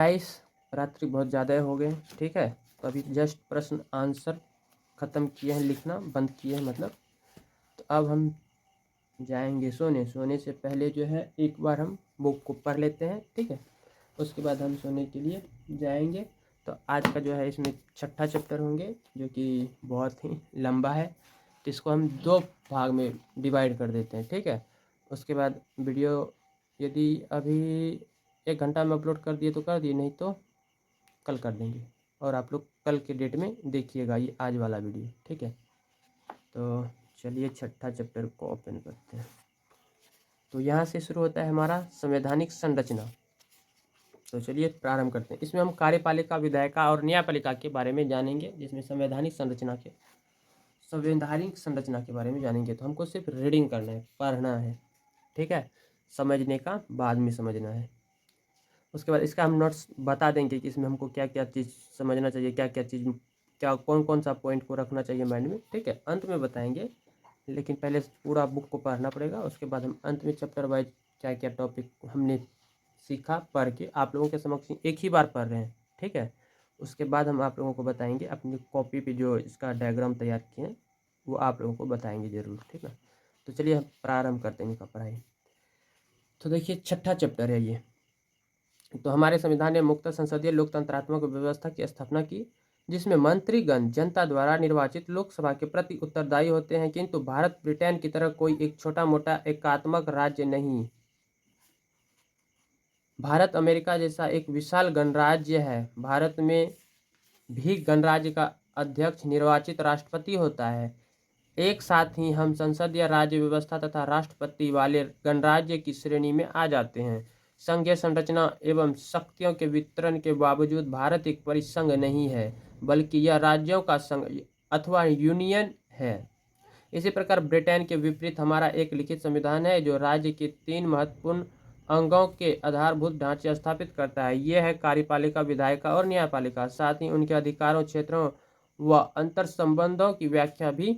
Guys, रात्रि बहुत ज़्यादा हो गए, ठीक है। तो अभी जस्ट प्रश्न आंसर ख़त्म किए हैं, लिखना बंद किए हैं मतलब। तो अब हम जाएंगे सोने से पहले जो है एक बार हम बुक को पढ़ लेते हैं, ठीक है। उसके बाद हम सोने के लिए जाएंगे। तो आज का जो है इसमें छठा चैप्टर होंगे, जो कि बहुत ही लंबा है। तो इसको हम 2 भाग में डिवाइड कर देते हैं, ठीक है। उसके बाद वीडियो यदि अभी 1 घंटा में अपलोड कर दिए तो कर दिए, नहीं तो कल कर देंगे। और आप लोग कल के डेट में देखिएगा ये आज वाला वीडियो, ठीक है। तो चलिए छठा चैप्टर को ओपन करते हैं। तो यहाँ से शुरू होता है हमारा संवैधानिक संरचना। तो चलिए प्रारंभ करते हैं। इसमें हम कार्यपालिका, विधायिका और न्यायपालिका के बारे में जानेंगे, जिसमें संवैधानिक संरचना के बारे में जानेंगे। तो हमको सिर्फ रीडिंग करना है, पढ़ना है, ठीक है। समझने का बाद में समझना है। उसके बाद इसका हम नोट्स बता देंगे कि इसमें हमको क्या क्या चीज़ समझना चाहिए, क्या क्या चीज़, क्या कौन कौन सा पॉइंट को रखना चाहिए माइंड में, ठीक है। अंत में बताएंगे, लेकिन पहले पूरा बुक को पढ़ना पड़ेगा। उसके बाद हम अंत में चैप्टर वाइज क्या क्या टॉपिक हमने सीखा पढ़ के आप लोगों के समक्ष एक ही बार पढ़ रहे हैं, ठीक है। उसके बाद हम आप लोगों को बताएंगे, अपनी कॉपी पे जो इसका डायग्राम तैयार किए हैं वो आप लोगों को बताएंगे ज़रूर, ठीक है। तो चलिए हम प्रारंभ करते हैं इनका पढ़ाई। तो देखिए छठा चैप्टर है ये। तो हमारे संविधान ने मुक्त संसदीय लोकतंत्रात्मक व्यवस्था की स्थापना की, जिसमें मंत्रीगण जनता द्वारा निर्वाचित लोकसभा के प्रति उत्तरदायी होते हैं। किंतु भारत ब्रिटेन की तरह कोई एक छोटा मोटा एकात्मक राज्य नहीं। भारत अमेरिका जैसा एक विशाल गणराज्य है। भारत में भी गणराज्य का अध्यक्ष निर्वाचित राष्ट्रपति होता है। एक साथ ही हम संसदीय राज्य व्यवस्था तथा राष्ट्रपति वाले गणराज्य की श्रेणी में आ जाते हैं। संघीय संरचना एवं शक्तियों के वितरण के बावजूद भारत एक परिसंघ नहीं है, बल्कि यह राज्यों का संघ अथवा यूनियन है। इसी प्रकार ब्रिटेन के विपरीत हमारा एक लिखित संविधान है, जो राज्य के 3 महत्वपूर्ण अंगों के आधारभूत ढांचे स्थापित करता है। ये है कार्यपालिका, विधायिका और न्यायपालिका। साथ ही उनके अधिकारों, क्षेत्रों व अंतर संबंधों की व्याख्या भी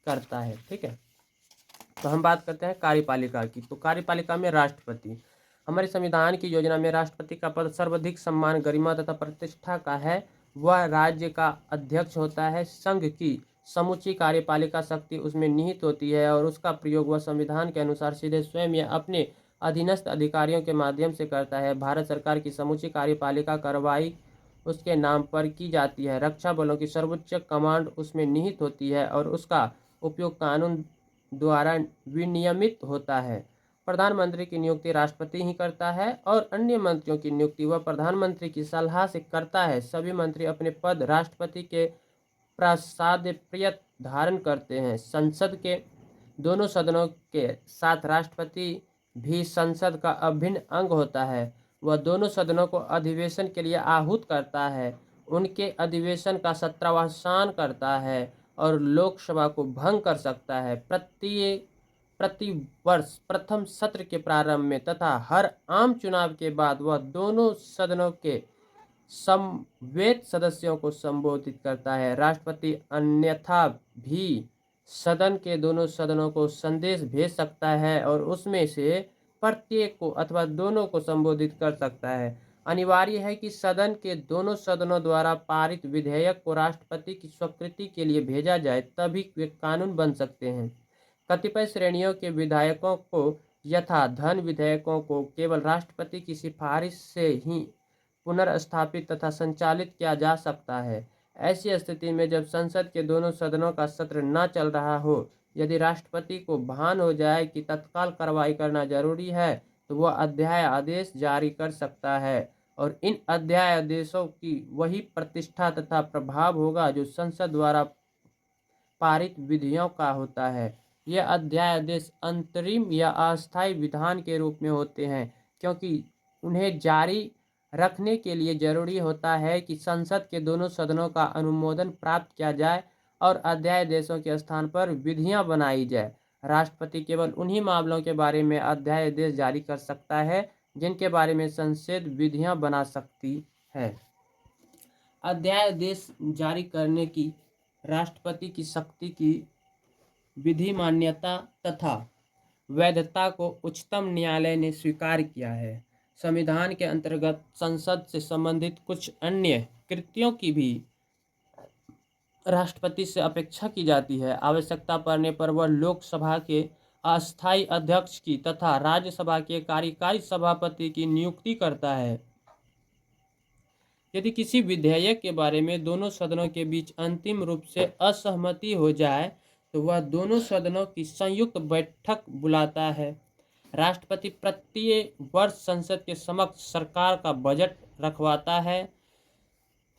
करता है, ठीक है। तो हम बात करते हैं कार्यपालिका की। तो कार्यपालिका में राष्ट्रपति, हमारे संविधान की योजना में राष्ट्रपति का पद सर्वाधिक सम्मान, गरिमा तथा प्रतिष्ठा का है। वह राज्य का अध्यक्ष होता है। संघ की समूची कार्यपालिका शक्ति उसमें निहित होती है और उसका प्रयोग वह संविधान के अनुसार सीधे स्वयं या अपने अधीनस्थ अधिकारियों के माध्यम से करता है। भारत सरकार की समूची कार्यपालिका कार्रवाई उसके नाम पर की जाती है। रक्षा बलों की सर्वोच्च कमांड उसमें निहित होती है और उसका उपयोग कानून द्वारा विनियमित होता है। प्रधानमंत्री की नियुक्ति राष्ट्रपति ही करता है और अन्य मंत्रियों की नियुक्ति वह प्रधानमंत्री की सलाह से करता है। सभी मंत्री अपने पद राष्ट्रपति के प्रासादप्रियत धारण करते हैं। संसद के दोनों सदनों के साथ राष्ट्रपति भी संसद का अभिन्न अंग होता है। वह दोनों सदनों को अधिवेशन के लिए आहूत करता है, उनके अधिवेशन का सत्रावसान करता है और लोकसभा को भंग कर सकता है। प्रति वर्ष प्रथम सत्र के प्रारंभ में तथा हर आम चुनाव के बाद वह दोनों सदनों के समवेत सदस्यों को संबोधित करता है। राष्ट्रपति अन्यथा भी सदन के दोनों सदनों को संदेश भेज सकता है और उसमें से प्रत्येक को अथवा दोनों को संबोधित कर सकता है। अनिवार्य है कि सदन के दोनों सदनों द्वारा पारित विधेयक को राष्ट्रपति की स्वीकृति के लिए भेजा जाए, तभी वे कानून बन सकते हैं। कतिपय श्रेणियों के विधायकों को यथा धन विधेयकों को केवल राष्ट्रपति की सिफारिश से ही पुनर्स्थापित तथा संचालित किया जा सकता है। ऐसी स्थिति में जब संसद के दोनों सदनों का सत्र न चल रहा हो, यदि राष्ट्रपति को भान हो जाए कि तत्काल कार्रवाई करना जरूरी है, तो वह अध्याय आदेश जारी कर सकता है और इन अध्याय आदेशों की वही प्रतिष्ठा तथा प्रभाव होगा जो संसद द्वारा पारित विधियों का होता है। यह अध्यादेश अंतरिम या अस्थायी विधान के रूप में होते हैं, क्योंकि उन्हें जारी रखने के लिए जरूरी होता है कि संसद के दोनों सदनों का अनुमोदन प्राप्त किया जाए और अध्यादेशों के स्थान पर विधियां बनाई जाए। राष्ट्रपति केवल उन्हीं मामलों के बारे में अध्यादेश जारी कर सकता है जिनके बारे में संसद विधियां बना सकती है। अध्यादेश जारी करने की राष्ट्रपति की शक्ति की विधि मान्यता तथा वैधता को उच्चतम न्यायालय ने स्वीकार किया है। संविधान के अंतर्गत संसद से संबंधित कुछ अन्य कृत्यों की भी राष्ट्रपति से अपेक्षा की जाती है। आवश्यकता पड़ने पर वह लोकसभा के अस्थायी अध्यक्ष की तथा राज्यसभा के कार्यकारी सभापति की नियुक्ति करता है। यदि किसी विधेयक के बारे में दोनों सदनों के बीच अंतिम रूप से असहमति हो जाए तो वह दोनों सदनों की संयुक्त बैठक बुलाता है। राष्ट्रपति प्रत्येक वर्ष संसद के समक्ष सरकार का बजट रखवाता है।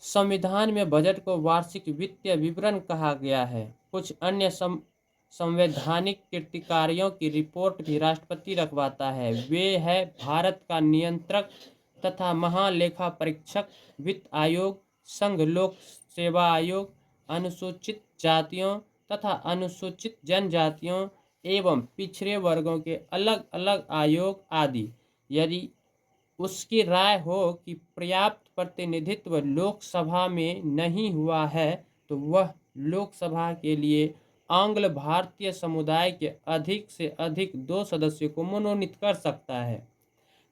संविधान में बजट को वार्षिक वित्तीय विवरण कहा गया है। कुछ अन्य संवैधानिक कृतिकार्यों की रिपोर्ट भी राष्ट्रपति रखवाता है। वे है भारत का नियंत्रक तथा महालेखा परीक्षक, वित्त आयोग, संघ लोक सेवा आयोग, अनुसूचित जातियों तथा अनुसूचित जनजातियों एवं पिछड़े वर्गों के अलग अलग आयोग आदि। यदि उसकी राय हो कि पर्याप्त प्रतिनिधित्व लोकसभा में नहीं हुआ है तो वह लोकसभा के लिए आंग्ल भारतीय समुदाय के अधिक से अधिक 2 सदस्यों को मनोनीत कर सकता है।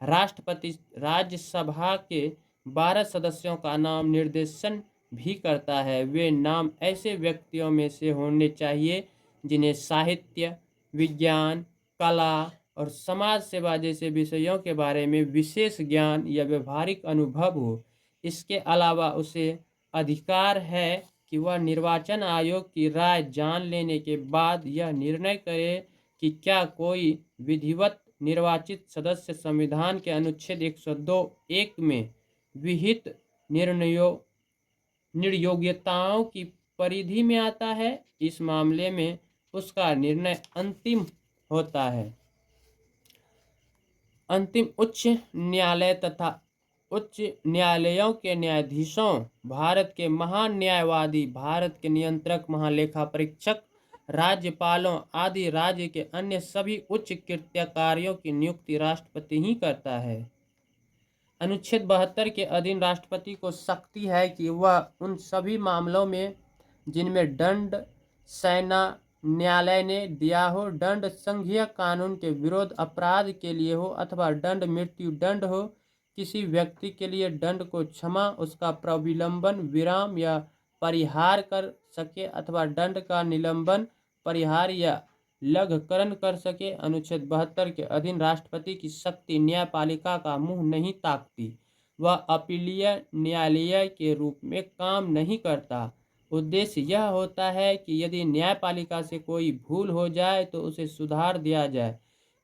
राष्ट्रपति राज्यसभा के 12 सदस्यों का नाम निर्देशन भी करता है। वे नाम ऐसे व्यक्तियों में से होने चाहिए जिन्हें साहित्य, विज्ञान, कला और समाज सेवा जैसे विषयों के बारे में विशेष ज्ञान या व्यवहारिक अनुभव हो। इसके अलावा उसे अधिकार है कि वह निर्वाचन आयोग की राय जान लेने के बाद यह निर्णय करे कि क्या कोई विधिवत निर्वाचित सदस्य संविधान के अनुच्छेद 102(1) में विहित निर्योग्यताओं की परिधि में आता है। इस मामले में उसका निर्णय अंतिम होता है। अंतिम उच्च न्यायालय तथा उच्च न्यायालयों के न्यायाधीशों, भारत के महान न्यायवादी, भारत के नियंत्रक, महालेखा परीक्षक, राज्यपालों आदि राज्य के अन्य सभी उच्च कृत्याकारियों की नियुक्ति राष्ट्रपति ही करता है। अनुच्छेद 72 के अधीन राष्ट्रपति को शक्ति है कि वह उन सभी मामलों में जिनमें दंड सेना न्यायालय ने दिया हो, दंड संघीय कानून के विरोध अपराध के लिए हो अथवा दंड मृत्यु दंड हो, किसी व्यक्ति के लिए दंड को क्षमा, उसका प्रविलंबन, विराम या परिहार कर सके अथवा दंड का निलंबन, परिहार या लघुकरण कर सके। अनुच्छेद 72 के अधीन राष्ट्रपति की शक्ति न्यायपालिका का मुंह नहीं ताकती। वह अपीलीय न्यायालय के रूप में काम नहीं करता। उद्देश्य यह होता है कि यदि न्यायपालिका से कोई भूल हो जाए तो उसे सुधार दिया जाए।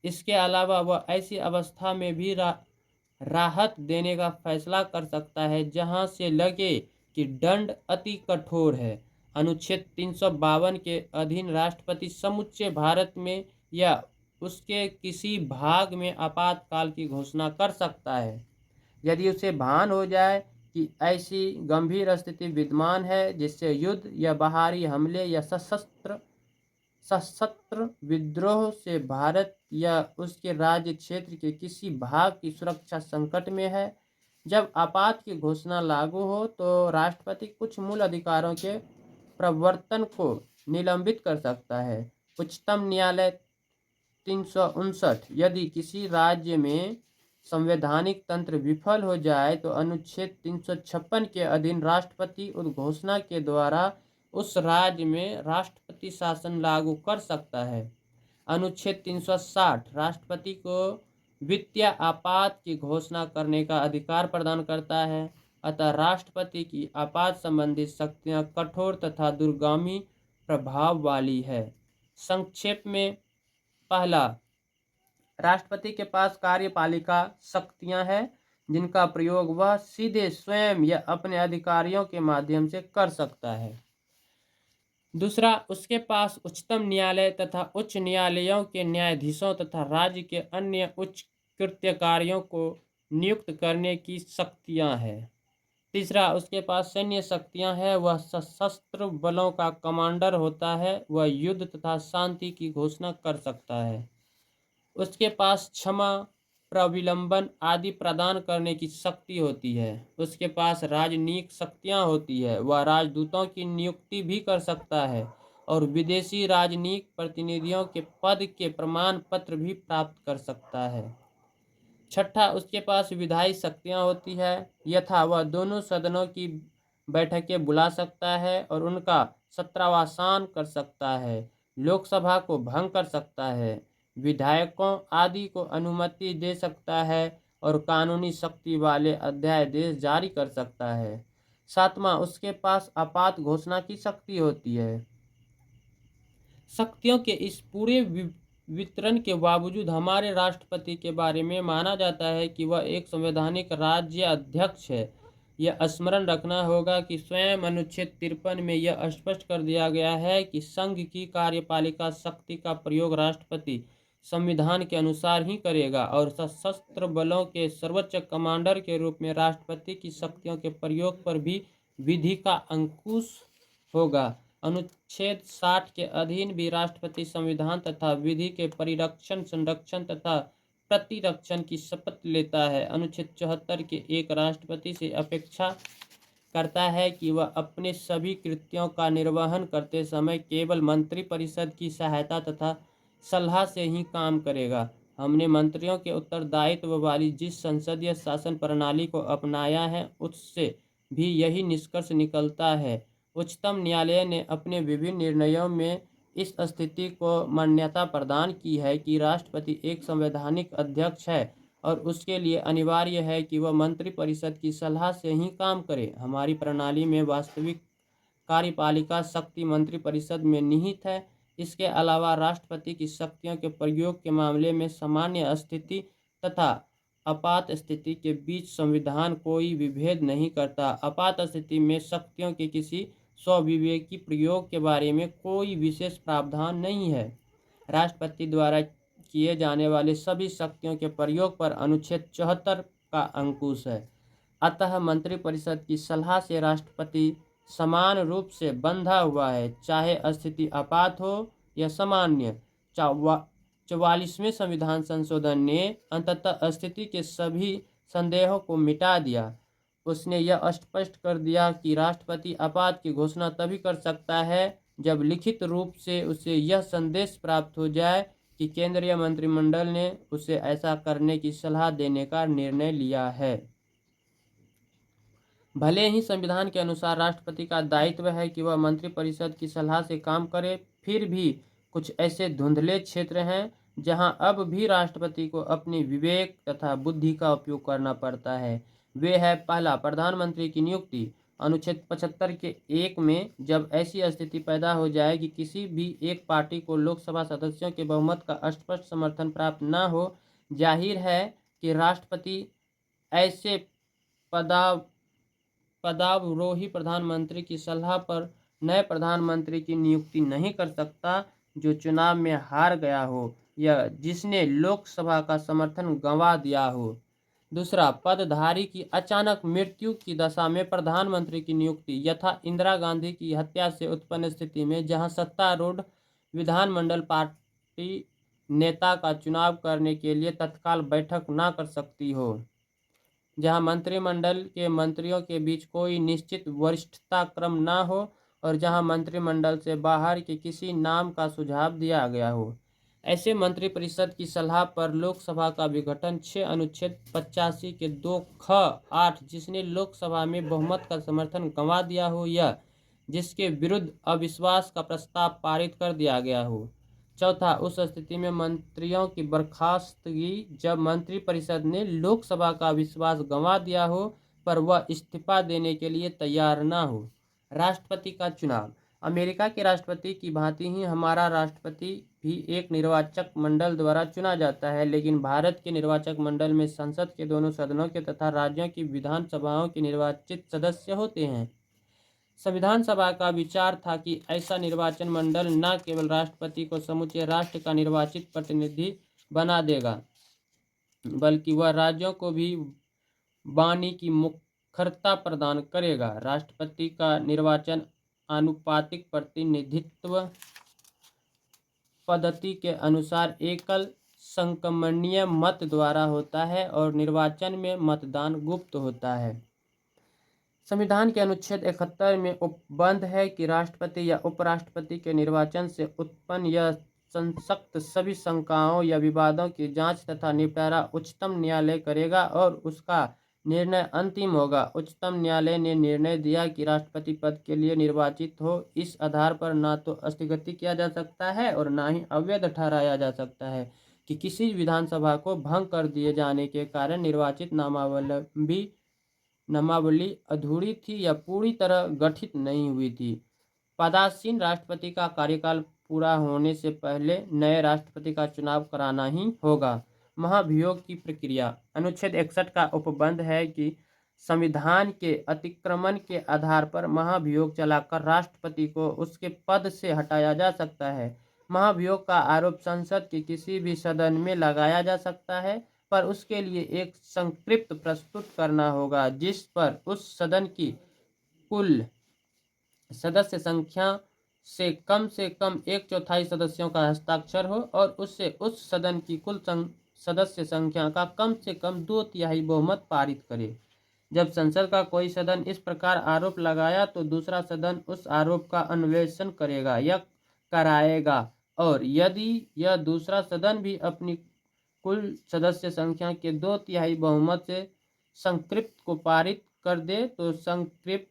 इसके अलावा वह ऐसी अवस्था में भी राहत देने का फैसला कर सकता है जहां से लगे कि दंड अति कठोर है। अनुच्छेद 352 के अधीन राष्ट्रपति समूचे भारत में या उसके किसी भाग में आपातकाल की घोषणा कर सकता है। यदि उसे भान हो जाए कि ऐसी गंभीर स्थिति विद्यमान है जिससे युद्ध या बाहरी हमले या सशस्त्र विद्रोह से भारत या उसके राज्य क्षेत्र के किसी भाग की सुरक्षा संकट में है। जब आपात की घोषणा लागू हो तो राष्ट्रपति कुछ मूल अधिकारों के प्रवर्तन को निलंबित कर सकता है। उच्चतम न्यायालय 359, यदि किसी राज्य में संवैधानिक तंत्र विफल हो जाए तो अनुच्छेद 356 के अधीन राष्ट्रपति उस घोषणा के द्वारा उस राज्य में राष्ट्रपति शासन लागू कर सकता है। अनुच्छेद 360 राष्ट्रपति को वित्तीय आपात की घोषणा करने का अधिकार प्रदान करता है। अतः राष्ट्रपति की आपात संबंधी शक्तियां कठोर तथा दूरगामी प्रभाव वाली है। संक्षेप में, पहला, राष्ट्रपति के पास कार्यपालिका शक्तियां हैं जिनका प्रयोग वह सीधे स्वयं या अपने अधिकारियों के माध्यम से कर सकता है। दूसरा, उसके पास उच्चतम न्यायालय तथा उच्च न्यायालयों के न्यायाधीशों तथा राज्य के अन्य उच्च कृत्यकारियों को नियुक्त करने की शक्तियां हैं। तीसरा, उसके पास सैन्य शक्तियां हैं। वह सशस्त्र बलों का कमांडर होता है। वह युद्ध तथा शांति की घोषणा कर सकता है। उसके पास क्षमा, प्रविलंबन आदि प्रदान करने की शक्ति होती है। उसके पास राजनीतिक शक्तियां होती है। वह राजदूतों की नियुक्ति भी कर सकता है और विदेशी राजनीतिक प्रतिनिधियों के पद के प्रमाण पत्र भी प्राप्त कर सकता है। छठा, उसके पास विधायी शक्तियाँ होती है, यथा वह दोनों सदनों की बैठकें बुला सकता है और उनका सत्रावसान कर सकता है, लोकसभा को भंग कर सकता है, विधायकों आदि को अनुमति दे सकता है और कानूनी शक्ति वाले अध्यादेश जारी कर सकता है। सातवां, उसके पास आपात घोषणा की शक्ति होती है। शक्तियों के इस पूरे वितरण के बावजूद हमारे राष्ट्रपति के बारे में माना जाता है कि वह एक संवैधानिक राज्य अध्यक्ष है। यह स्मरण रखना होगा कि स्वयं अनुच्छेद 53 में यह स्पष्ट कर दिया गया है कि संघ की कार्यपालिका शक्ति का प्रयोग राष्ट्रपति संविधान के अनुसार ही करेगा और सशस्त्र बलों के सर्वोच्च कमांडर के रूप में राष्ट्रपति की शक्तियों के प्रयोग पर भी विधि का अंकुश होगा। अनुच्छेद 60 के अधीन भी राष्ट्रपति संविधान तथा विधि के परिरक्षण, संरक्षण तथा प्रतिरक्षण की शपथ लेता है। अनुच्छेद 74 के एक राष्ट्रपति से अपेक्षा करता है कि वह अपने सभी कृत्यों का निर्वहन करते समय केवल मंत्रिपरिषद की सहायता तथा सलाह से ही काम करेगा। हमने मंत्रियों के उत्तरदायित्व वाली जिस संसदीय शासन प्रणाली को अपनाया है उससे भी यही निष्कर्ष निकलता है। उच्चतम न्यायालय ने अपने विभिन्न निर्णयों में इस स्थिति को मान्यता प्रदान की है कि राष्ट्रपति एक संवैधानिक अध्यक्ष है और उसके लिए अनिवार्य है कि वह मंत्रिपरिषद की सलाह से ही काम करे। हमारी प्रणाली में वास्तविक कार्यपालिका शक्ति मंत्रिपरिषद में निहित है। इसके अलावा राष्ट्रपति की शक्तियों के प्रयोग के मामले में सामान्य स्थिति तथा आपात स्थिति के बीच संविधान कोई विभेद नहीं करता। आपात स्थिति में शक्तियों के किसी स्वविवेकी प्रयोग के बारे में कोई विशेष प्रावधान नहीं है। राष्ट्रपति द्वारा किए जाने वाले सभी शक्तियों के प्रयोग पर अनुच्छेद 74 का अंकुश है। अतः मंत्रिपरिषद की सलाह से राष्ट्रपति समान रूप से बंधा हुआ है, चाहे स्थिति आपात हो या सामान्य। 44वें संविधान संशोधन ने अंततः स्थिति के सभी संदेहों को मिटा दिया। उसने यह स्पष्ट कर दिया कि राष्ट्रपति आपात की घोषणा तभी कर सकता है जब लिखित रूप से उसे यह संदेश प्राप्त हो जाए कि केंद्रीय मंत्रिमंडल ने उसे ऐसा करने की सलाह देने का निर्णय लिया है। भले ही संविधान के अनुसार राष्ट्रपति का दायित्व है कि वह मंत्रिपरिषद की सलाह से काम करे, फिर भी कुछ ऐसे धुंधले क्षेत्र हैं जहां अब भी राष्ट्रपति को अपनी विवेक तथा बुद्धि का उपयोग करना पड़ता है। वे है, पहला, प्रधानमंत्री की नियुक्ति। अनुच्छेद 75 के 1 में जब ऐसी स्थिति पैदा हो जाए कि किसी भी एक पार्टी को लोकसभा सदस्यों के बहुमत का स्पष्ट समर्थन प्राप्त न हो, जाहिर है कि राष्ट्रपति ऐसे पदावरोही प्रधानमंत्री की सलाह पर नए प्रधानमंत्री की नियुक्ति नहीं कर सकता जो चुनाव में हार गया हो या जिसने लोकसभा का समर्थन गंवा दिया हो। दूसरा, पदधारी की अचानक मृत्यु की दशा में प्रधानमंत्री की नियुक्ति, यथा इंदिरा गांधी की हत्या से उत्पन्न स्थिति में जहां सत्तारूढ़ विधानमंडल पार्टी नेता का चुनाव करने के लिए तत्काल बैठक न कर सकती हो, जहां मंत्रिमंडल के मंत्रियों के बीच कोई निश्चित वरिष्ठता क्रम न हो और जहां मंत्रिमंडल से बाहर के किसी नाम का सुझाव दिया गया हो। ऐसे मंत्रिपरिषद की सलाह पर लोकसभा का विघटन 6 अनुच्छेद 85 के 2 ख 8 जिसने लोकसभा में बहुमत का समर्थन गंवा दिया हो या जिसके विरुद्ध अविश्वास का प्रस्ताव पारित कर दिया गया हो। चौथा, उस स्थिति में मंत्रियों की बर्खास्तगी जब मंत्रिपरिषद ने लोकसभा का विश्वास गंवा दिया हो पर वह इस्तीफा देने के लिए तैयार न हो। राष्ट्रपति का चुनाव। अमेरिका के राष्ट्रपति की भांति ही हमारा राष्ट्रपति भी एक निर्वाचक मंडल द्वारा चुना जाता है, लेकिन भारत के निर्वाचक मंडल में संसद के दोनों सदनों के तथा राज्यों की विधानसभाओं के निर्वाचित सदस्य होते हैं। संविधान सभा का विचार था कि ऐसा निर्वाचन मंडल न केवल राष्ट्रपति को समूचे राष्ट्र का निर्वाचित प्रतिनिधि बना देगा, बल्कि वह राज्यों को भी वाणी की मुखरता प्रदान करेगा। राष्ट्रपति का निर्वाचन आनुपातिक प्रतिनिधित्व पद्धति के अनुसार एकल संक्रमणीय मत द्वारा होता है और निर्वाचन में मतदान गुप्त होता है। संविधान के अनुच्छेद 71 में उपबंध है कि राष्ट्रपति या उपराष्ट्रपति के निर्वाचन से उत्पन्न यह संसक्त सभी शंकाओं या विवादों की जांच तथा निपटारा उच्चतम न्यायालय करेगा और उसका निर्णय अंतिम होगा। उच्चतम न्यायालय ने निर्णय दिया कि राष्ट्रपति पद के लिए निर्वाचित हो इस आधार पर ना तो स्थगित किया जा सकता है और ना ही अवैध ठहराया जा सकता है कि किसी विधानसभा को भंग कर दिए जाने के कारण निर्वाचित नामावली अधूरी थी या पूरी तरह गठित नहीं हुई थी। पदासीन राष्ट्रपति का कार्यकाल पूरा होने से पहले नए राष्ट्रपति का चुनाव कराना ही होगा। महाभियोग की प्रक्रिया। अनुच्छेद 61 का उपबंध है कि संविधान के अतिक्रमण के आधार पर महाभियोग चलाकर राष्ट्रपति को उसके पद से हटाया जा सकता है। महाभियोग का आरोप संसद के किसी भी सदन में लगाया जा सकता है, पर उसके लिए एक संस्कृत प्रस्तुत करना होगा जिस पर उस सदन की कुल सदस्य संख्या से कम एक चौथाई सदस्यों का हस्ताक्षर हो और उससे उस सदन की कुल सदस्य संख्या का कम से कम 2/3 बहुमत पारित करे। जब संसद का कोई सदन इस प्रकार आरोप लगाया तो दूसरा सदन उस आरोप का अन्वेषण करेगा या कराएगा, और यदि यह दूसरा सदन भी अपनी कुल सदस्य संख्या के 2/3 बहुमत से संस्कृत को पारित कर दे तो संस्कृत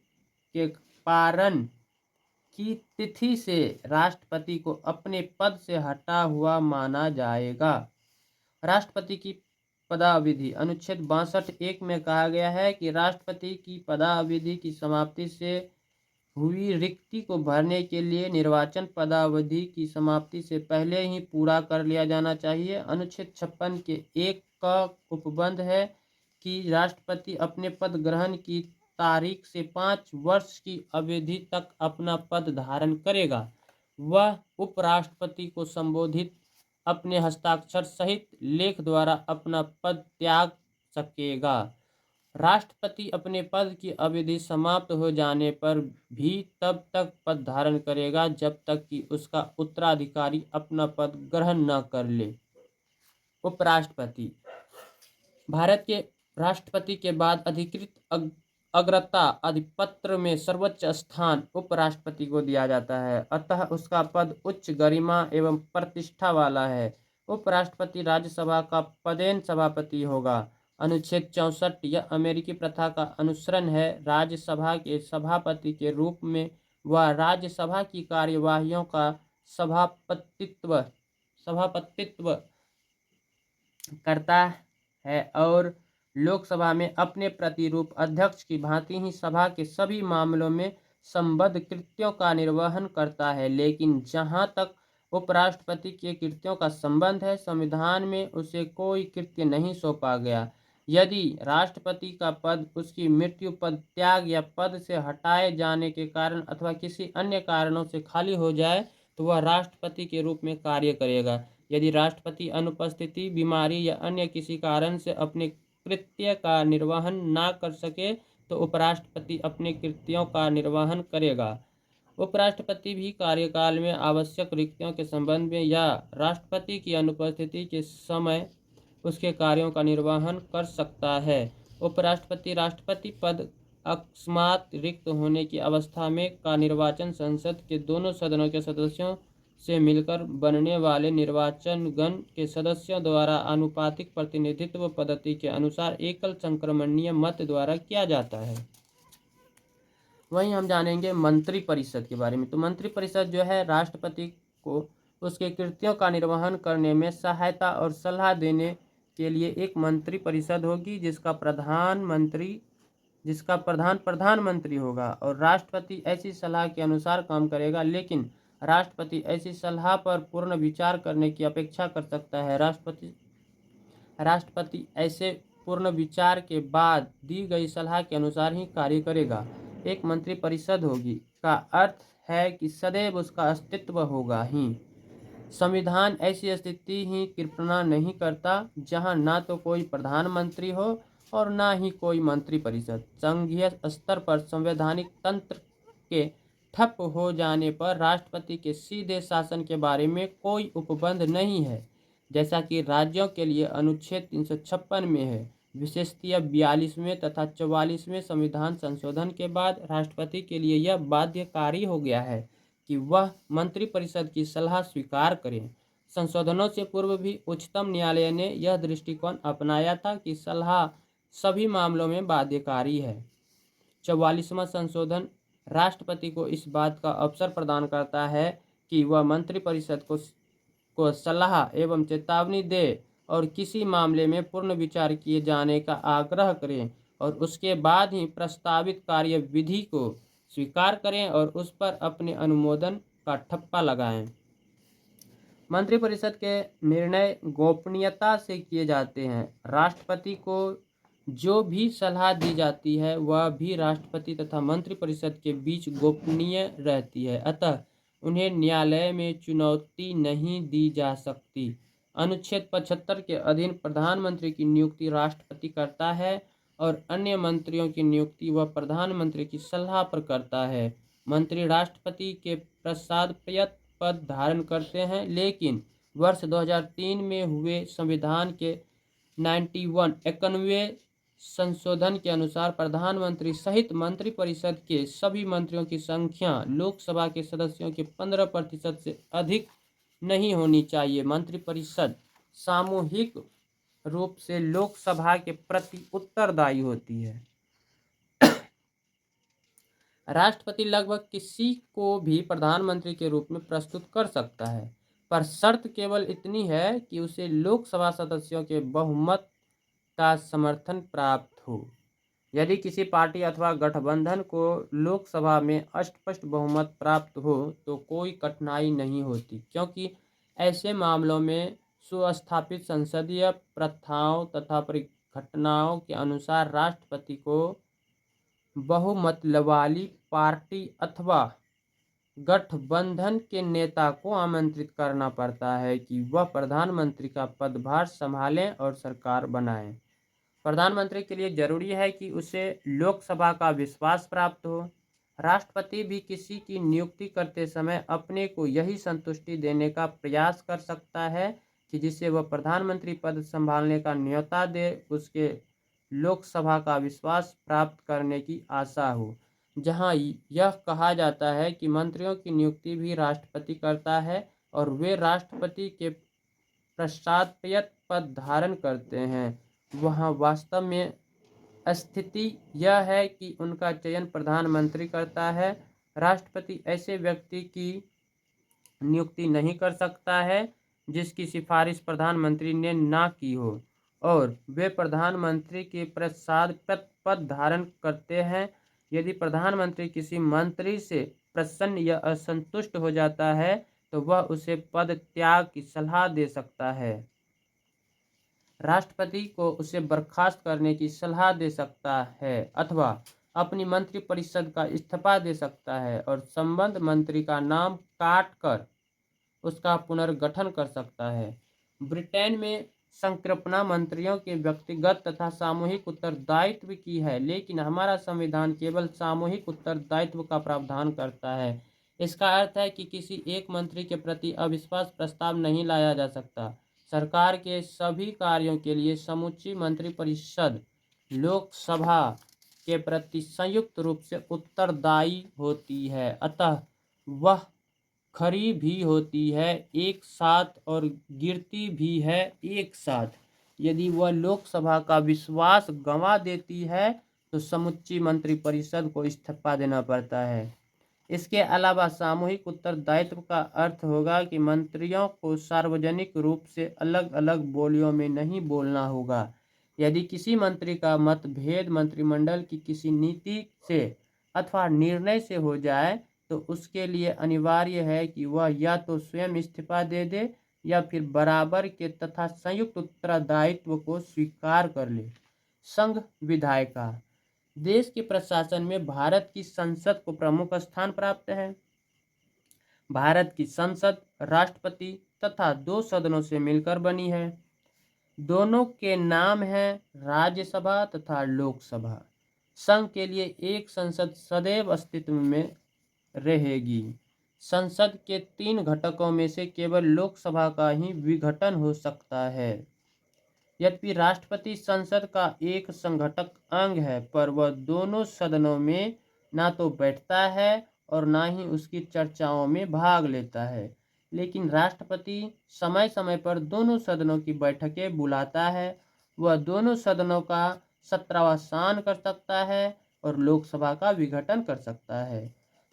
के पारण की तिथि से राष्ट्रपति को अपने पद से हटा हुआ माना जाएगा। राष्ट्रपति की पदावधि। अनुच्छेद 62(1) में कहा गया है कि राष्ट्रपति की पदावधि की समाप्ति से हुई रिक्ति को भरने के लिए निर्वाचन पदावधि की समाप्ति से पहले ही पूरा कर लिया जाना चाहिए। अनुच्छेद 56 के 1 का उपबंध है कि राष्ट्रपति अपने पद ग्रहण की तारीख से 5 वर्ष की अवधि तक अपना पद धारण करेगा। वह उपराष्ट्रपति को संबोधित अपने हस्ताक्षर सहित लेख द्वारा अपना पद त्याग सकेगा। राष्ट्रपति अपने पद की अवधि समाप्त हो जाने पर भी तब तक पद धारण करेगा जब तक कि उसका उत्तराधिकारी अपना पद ग्रहण न कर ले। उपराष्ट्रपति। भारत के राष्ट्रपति के बाद अधिकृत अग्रता अधिपत्र में सर्वोच्च स्थान उपराष्ट्रपति को दिया जाता है, अतः उसका पद उच्च गरिमा एवं प्रतिष्ठा वाला है। उपराष्ट्रपति राज्यसभा का पदेन सभापति होगा। अनुच्छेद 64 यह अमेरिकी प्रथा का अनुसरण है। राज्यसभा के सभापति के रूप में वह राज्यसभा की कार्यवाहियों का सभापतित्व करता है और लोकसभा में अपने प्रतिरूप अध्यक्ष की भांति ही सभा के सभी मामलों में संबद्ध कृत्यों का निर्वहन करता है। लेकिन जहां तक उपराष्ट्रपति के कृत्यों का संबंध है, संविधान में उसे कोई कृत्य नहीं सौंपा गया। यदि राष्ट्रपति का पद उसकी मृत्यु, पद त्याग या पद से हटाए जाने के कारण अथवा किसी अन्य कारणों से खाली हो जाए तो वह राष्ट्रपति के रूप में कार्य करेगा। यदि राष्ट्रपति अनुपस्थिति, बीमारी या अन्य किसी कारण से अपने कृत्य का निर्वहन ना कर सके तो उपराष्ट्रपति अपने कृत्यों का निर्वहन करेगा। उपराष्ट्रपति भी कार्यकाल में आवश्यक रिक्तियों के संबंध में या राष्ट्रपति की अनुपस्थिति के समय उसके कार्यों का निर्वहन कर सकता है। उपराष्ट्रपति राष्ट्रपति पद अकस्मात रिक्त होने की अवस्था में का निर्वाचन संसद के दोनों सदनों के सदस्यों से मिलकर बनने वाले निर्वाचन गण के सदस्यों द्वारा आनुपातिक प्रतिनिधित्व पद्धति के अनुसार एकल संक्रमणीय मत द्वारा किया जाता है। वहीं हम जानेंगे मंत्रिपरिषद के बारे में। तो मंत्रिपरिषद जो है राष्ट्रपति को उसके कृत्यों का निर्वहन करने में सहायता और सलाह देने के लिए एक मंत्रिपरिषद होगी जिसका प्रधान प्रधानमंत्री होगा और राष्ट्रपति ऐसी सलाह के अनुसार काम करेगा। लेकिन राष्ट्रपति ऐसी सलाह पर पूर्ण विचार करने की अपेक्षा कर सकता है। राष्ट्रपति ऐसे पूर्ण विचार के बाद दी गई सलाह के अनुसार ही कार्य करेगा। एक मंत्रिपरिषद होगी का अर्थ है कि सदैव उसका अस्तित्व होगा ही। संविधान ऐसी स्थिति ही कल्पना नहीं करता जहां ना तो कोई प्रधानमंत्री हो और ना ही कोई मंत्रिपरिषद। संघीय स्तर पर संवैधानिक तंत्र के ठप हो जाने पर राष्ट्रपति के सीधे शासन के बारे में कोई उपबंध नहीं है, जैसा कि राज्यों के लिए अनुच्छेद 356 में है। विशेषतः 42वें तथा 44वें संविधान संशोधन के बाद राष्ट्रपति के लिए यह बाध्यकारी हो गया है कि वह मंत्रिपरिषद की सलाह स्वीकार करें। संशोधनों से पूर्व भी उच्चतम न्यायालय ने यह दृष्टिकोण अपनाया था कि सलाह सभी मामलों में बाध्यकारी है। 44वां संशोधन राष्ट्रपति को इस बात का अवसर प्रदान करता है कि वह मंत्रिपरिषद को सलाह एवं चेतावनी दे और किसी मामले में पूर्ण विचार किए जाने का आग्रह करें और उसके बाद ही प्रस्तावित कार्यविधि को स्वीकार करें और उस पर अपने अनुमोदन का ठप्पा लगाएं। मंत्रिपरिषद के निर्णय गोपनीयता से किए जाते हैं। राष्ट्रपति को जो भी सलाह दी जाती है वह भी राष्ट्रपति तथा मंत्रिपरिषद के बीच गोपनीय रहती है, अतः उन्हें न्यायालय में चुनौती नहीं दी जा सकती। अनुच्छेद 75 के अधीन प्रधानमंत्री की नियुक्ति राष्ट्रपति करता है और अन्य मंत्रियों की नियुक्ति वह प्रधानमंत्री की सलाह पर करता है। मंत्री राष्ट्रपति के प्रसादप्रयत पद धारण करते हैं, लेकिन वर्ष 2003 में हुए संविधान के 91वें संशोधन के अनुसार प्रधानमंत्री सहित मंत्रिपरिषद के सभी मंत्रियों की संख्या लोकसभा के सदस्यों के 15% से अधिक नहीं होनी चाहिए। मंत्रिपरिषद सामूहिक रूप से लोकसभा के प्रति उत्तरदायी होती है। राष्ट्रपति लगभग किसी को भी प्रधानमंत्री के रूप में प्रस्तुत कर सकता है, पर शर्त केवल इतनी है कि उसे लोकसभा सदस्यों के बहुमत का समर्थन प्राप्त हो। यदि किसी पार्टी अथवा गठबंधन को लोकसभा में स्पष्ट बहुमत प्राप्त हो तो कोई कठिनाई नहीं होती, क्योंकि ऐसे मामलों में सुस्थापित संसदीय प्रथाओं तथा परिघटनाओं के अनुसार राष्ट्रपति को बहुमत वाली पार्टी अथवा गठबंधन के नेता को आमंत्रित करना पड़ता है कि वह प्रधानमंत्री का पदभार संभालें और सरकार बनाएं। प्रधानमंत्री के लिए जरूरी है कि उसे लोकसभा का विश्वास प्राप्त हो। राष्ट्रपति भी किसी की नियुक्ति करते समय अपने को यही संतुष्टि देने का प्रयास कर सकता है कि जिसे वह प्रधानमंत्री पद संभालने का न्योता दे उसके लोकसभा का विश्वास प्राप्त करने की आशा हो। जहां यह कहा जाता है कि मंत्रियों की नियुक्ति भी राष्ट्रपति करता है और वे राष्ट्रपति के प्रसादप्रयत पद धारण करते हैं, वहाँ वास्तव में स्थिति यह है कि उनका चयन प्रधानमंत्री करता है। राष्ट्रपति ऐसे व्यक्ति की नियुक्ति नहीं कर सकता है जिसकी सिफारिश प्रधानमंत्री ने ना की हो और वे प्रधानमंत्री के प्रसादप्रयत पद धारण करते हैं। यदि प्रधानमंत्री किसी मंत्री से प्रसन्न या असंतुष्ट हो जाता है तो वह उसे पद त्याग की सलाह दे सकता है। राष्ट्रपति को उसे बर्खास्त करने की सलाह दे सकता है अथवा अपनी मंत्रिपरिषद का इस्तीफा दे सकता है और संबद्ध मंत्री का नाम काटकर उसका पुनर्गठन कर सकता है। ब्रिटेन में संकल्पना मंत्रियों के व्यक्तिगत तथा सामूहिक उत्तरदायित्व की है, लेकिन हमारा संविधान केवल सामूहिक उत्तरदायित्व का प्रावधान करता है। इसका अर्थ है कि किसी एक मंत्री के प्रति अविश्वास प्रस्ताव नहीं लाया जा सकता। सरकार के सभी कार्यों के लिए समूची मंत्रिपरिषद लोकसभा के प्रति संयुक्त रूप से उत्तरदायी होती है, अतः वह खड़ी भी होती है एक साथ और गिरती भी है एक साथ। यदि वह लोकसभा का विश्वास गंवा देती है तो समूची मंत्रिपरिषद को इस्तीफा देना पड़ता है। इसके अलावा सामूहिक उत्तरदायित्व का अर्थ होगा कि मंत्रियों को सार्वजनिक रूप से अलग अलग बोलियों में नहीं बोलना होगा। यदि किसी मंत्री का मतभेद मंत्रिमंडल की किसी नीति से अथवा निर्णय से हो जाए तो उसके लिए अनिवार्य है कि वह या तो स्वयं इस्तीफा दे दे या फिर बराबर के तथा संयुक्त उत्तरदायित्व को स्वीकार कर ले। संघ विधायिका देश के प्रशासन में भारत की संसद को प्रमुख स्थान प्राप्त है। भारत की संसद राष्ट्रपति तथा 2 सदनों से मिलकर बनी है। दोनों के नाम हैं राज्यसभा तथा लोकसभा। संघ के लिए एक संसद सदैव अस्तित्व में रहेगी। संसद के 3 घटकों में से केवल लोकसभा का ही विघटन हो सकता है। यद्यपि राष्ट्रपति संसद का एक संघटक अंग है, पर वह दोनों सदनों में ना तो बैठता है और ना ही उसकी चर्चाओं में भाग लेता है। लेकिन राष्ट्रपति समय समय पर दोनों सदनों की बैठकें बुलाता है। वह दोनों सदनों का सत्रावसान कर सकता है और लोकसभा का विघटन कर सकता है।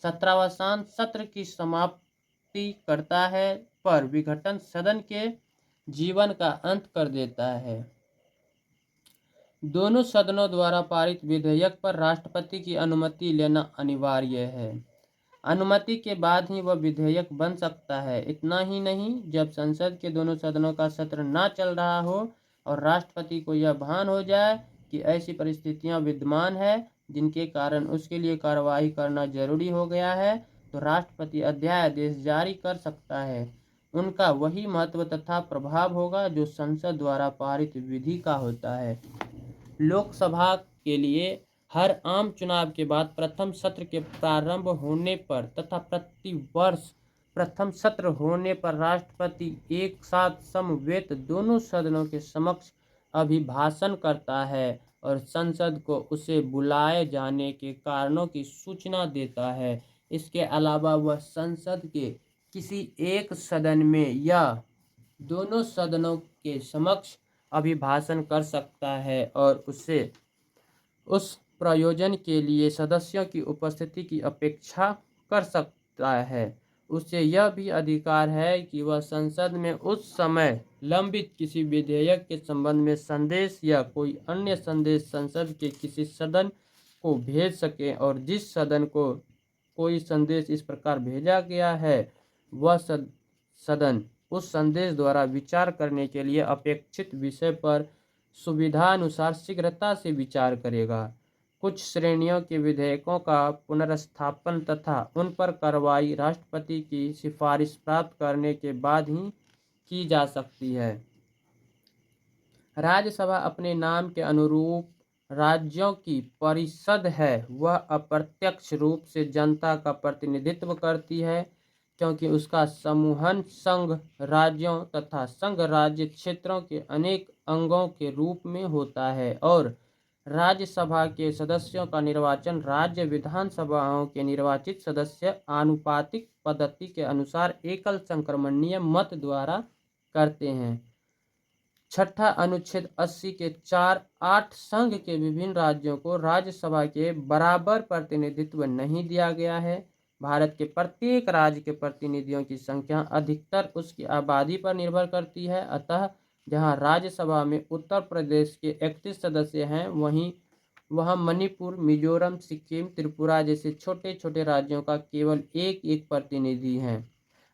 सत्रावसान सत्र की समाप्ति करता है, पर विघटन सदन के जीवन का अंत कर देता है। दोनों सदनों द्वारा पारित विधेयक पर राष्ट्रपति की अनुमति लेना अनिवार्य है। अनुमति के बाद ही वह विधेयक बन सकता है। इतना ही नहीं, जब संसद के दोनों सदनों का सत्र न चल रहा हो और राष्ट्रपति को यह भान हो जाए कि ऐसी परिस्थितियां विद्यमान है जिनके कारण उसके लिए कार्रवाई करना जरूरी हो गया है, तो राष्ट्रपति अध्यादेश जारी कर सकता है। उनका वही महत्व तथा प्रभाव होगा जो संसद द्वारा पारित विधि का होता है। लोकसभा के लिए हर आम चुनाव के बाद प्रथम सत्र के प्रारंभ होने पर तथा प्रति वर्ष प्रथम सत्र होने पर राष्ट्रपति एक साथ समवेत दोनों सदनों के समक्ष अभिभाषण करता है और संसद को उसे बुलाए जाने के कारणों की सूचना देता है। इसके अलावा वह संसद के किसी एक सदन में या दोनों सदनों के समक्ष अभिभाषण कर सकता है और उस प्रयोजन के लिए सदस्यों की उपस्थिति की अपेक्षा कर सकता है। उसे यह भी अधिकार है कि वह संसद में उस समय लंबित किसी विधेयक के संबंध में संदेश या कोई अन्य संदेश संसद के किसी सदन को भेज सके और जिस सदन को कोई संदेश इस प्रकार भेजा गया है वह सदन उस संदेश द्वारा विचार करने के लिए अपेक्षित विषय पर सुविधानुसार शीघ्रता से विचार करेगा। कुछ श्रेणियों के विधेयकों का पुनर्स्थापन तथा उन पर कार्रवाई राष्ट्रपति की सिफारिश प्राप्त करने के बाद ही की जा सकती है। राज्यसभा अपने नाम के अनुरूप राज्यों की परिषद है। वह अप्रत्यक्ष रूप से जनता का प्रतिनिधित्व करती है क्योंकि उसका समूहन संघ राज्यों तथा संघ राज्य क्षेत्रों के अनेक अंगों के रूप में होता है और राज्यसभा के सदस्यों का निर्वाचन राज्य विधानसभाओं के निर्वाचित सदस्य आनुपातिक पद्धति के अनुसार एकल संक्रमणीय मत द्वारा करते हैं। छठा अनुच्छेद 80 के 4(8) संघ के विभिन्न राज्यों को राज्यसभा के बराबर प्रतिनिधित्व नहीं दिया गया है। भारत के प्रत्येक राज्य के प्रतिनिधियों की संख्या अधिकतर उसकी आबादी पर निर्भर करती है। अतः जहां राज्यसभा में उत्तर प्रदेश के 31 सदस्य हैं, वहां मणिपुर, मिजोरम, सिक्किम, त्रिपुरा जैसे छोटे छोटे राज्यों का केवल एक एक प्रतिनिधि है।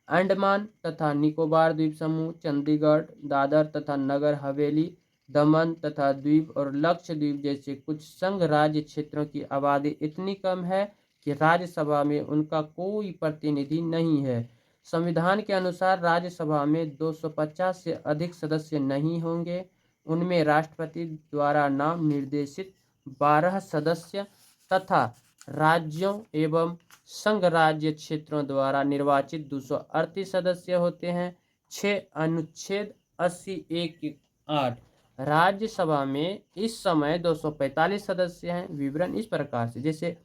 अंडमान तथा निकोबार द्वीप समूह, चंडीगढ़, दादर तथा नगर हवेली, दमन तथा द्वीप और लक्षद्वीप जैसे कुछ संघ राज्य क्षेत्रों की आबादी इतनी कम है कि राज्यसभा में उनका कोई प्रतिनिधि नहीं है। संविधान के अनुसार राज्यसभा में 250 से अधिक सदस्य नहीं होंगे। उनमें राष्ट्रपति द्वारा नाम निर्देशित 12 सदस्य तथा राज्यों एवं संघ राज्य क्षेत्रों द्वारा निर्वाचित 238 सदस्य होते हैं। 6 अनुच्छेद 80(1)(8) राज्यसभा में इस समय 245 सदस्य हैं। विवरण इस प्रकार से, जैसे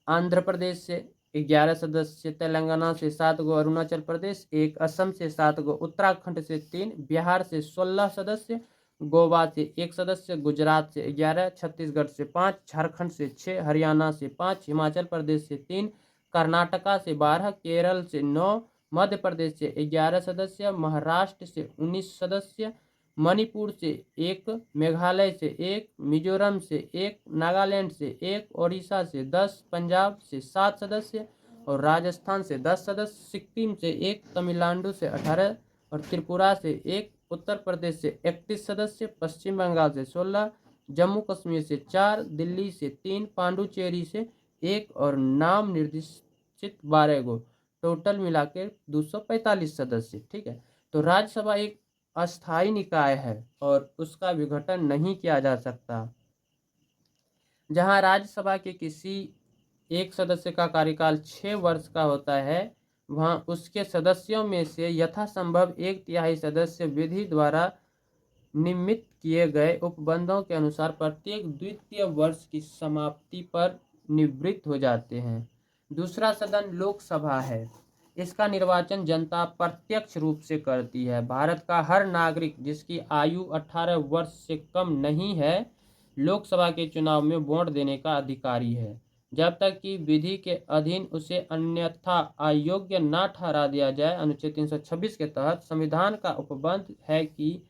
आंध्र प्रदेश से 11 सदस्य, तेलंगाना से 7 गो, अरुणाचल प्रदेश 1, असम से 7 गो, उत्तराखंड से 3, बिहार से 16 सदस्य, गोवा से 1 सदस्य, गुजरात से 11, छत्तीसगढ़ से 5, झारखंड से 6, हरियाणा से 5, हिमाचल प्रदेश से 3, कर्नाटका से 12, केरल से 9, मध्य प्रदेश से 11 सदस्य, महाराष्ट्र से 19 सदस्य, मणिपुर से 1, मेघालय से 1, मिजोरम से 1, नागालैंड से 1, ओडिशा से 10, पंजाब से 7 सदस्य और राजस्थान से 10 सदस्य, सिक्किम से 1, तमिलनाडु से 18 और त्रिपुरा से 1, उत्तर प्रदेश से 31 सदस्य, पश्चिम बंगाल से 16, जम्मू कश्मीर से 4, दिल्ली से 3, पांडुचेरी से 1 और नाम निर्दिष्ट 12 गो, टोटल मिलाकर 245 सदस्य। ठीक है, तो राज्यसभा एक अस्थायी निकाय है और उसका विघटन नहीं किया जा सकता। जहां राज्यसभा के किसी एक सदस्य का कार्यकाल 6 वर्ष का होता है, वहां उसके सदस्यों में से यथासंभव 1/3 सदस्य विधि द्वारा नियमित किए गए उपबंधों के अनुसार प्रत्येक द्वितीय वर्ष की समाप्ति पर निवृत्त हो जाते हैं। दूसरा सदन लोकसभा है। इसका निर्वाचन जनता प्रत्यक्ष रूप से करती है। भारत का हर नागरिक जिसकी आयु 18 वर्ष से कम नहीं है, लोकसभा के चुनाव में वोट देने का अधिकारी है, जब तक कि विधि के अधीन उसे अन्यथा अयोग्य न ठहरा दिया जाए। अनुच्छेद 326 के तहत संविधान का उपबंध है कि